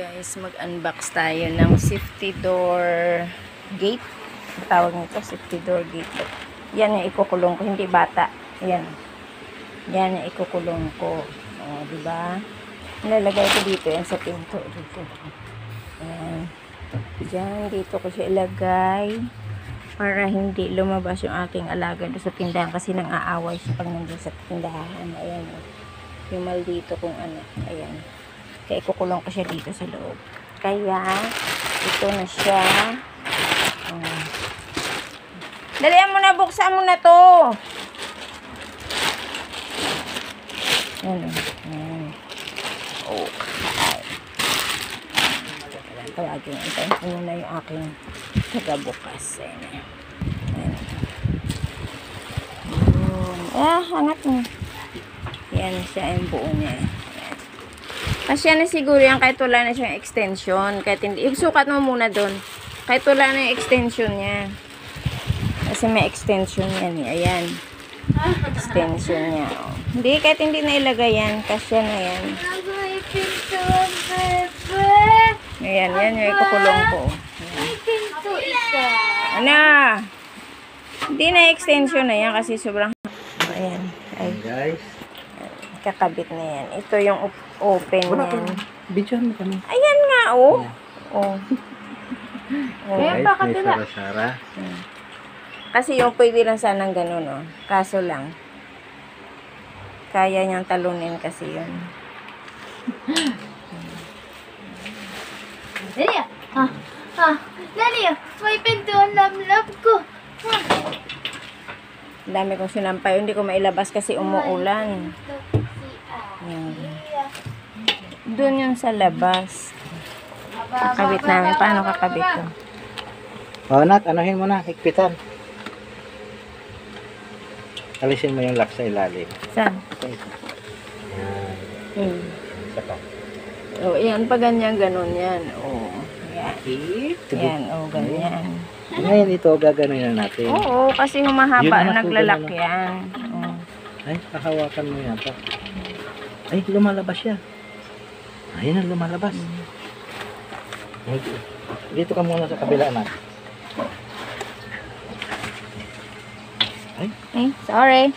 Guys, mag-unbox tayo ng safety door gate. Ang tawag nito, safety door gate. Yan yung ikukulong ko, hindi bata. Yan. Yan yung ikukulong ko. O, diba? Nilalagay ko dito yan sa pinto. Dito. Ayan. Diyan, dito ko siya ilagay para hindi lumabas yung aking alaga doon sa tindahan kasi nang aaway siya pag nandun sa tindahan. Ayan. Yung maldito kung ano. Ayan. Kaya ikukulong ko siya dito sa loob. Kaya, ito na siya. Dalihan mo na, buksan mo na to. Ayan. Okay. Tawagin. Antayin ko muna yung aking tagabukas. Ayan. Hangat mo. Yan siya yung buo niya. Kasi yan na siguro yan kahit wala na siyang extension. Kahit hindi, isukat mo muna doon. Kahit wala na yung extension niya. Kasi may extension yan. Ayan. Extension niya. Oh. Hindi, kahit hindi na ilagay yan. Kasi yan na yan. Ayan, yan yung ikukulong ko. Ano? Hindi na extension na yan kasi sobrang... Ayan. Ay. Guys. Kakabit na yan. Ito yung open yan. Bidyohan mo kami. Ayan nga, oh. Oh. Guys, may sara-sara. Kasi yung pwede lang sanang ganun, oh. Kaso lang, kaya niyang talunin kasi yun. Dali ah. Dali ah. May pinto ang lamlab ko. Dami kong sinampay. Hindi ko mailabas kasi umuulan. Yan. Doon yun sa labas. Kakabit namin. Paano kakabit ko? O, Nat, anuhin mo na. Higpitan. Alisin mo yung lock sa ilalim. Saan? Yan. Isa pa. O, yan. Pa ganyan, ganun yan. O, yan. Yan, o, ganyan. Ngayon ito, gagano'n na natin. Oo, kasi humahaba. Yun, Naglalak na. yan. O. Ay, kahawakan mo yata. Ay, lumalabas siya. Ayun na, lumalabas. Dito ka muna sa kabila, Nat. Eh, sorry.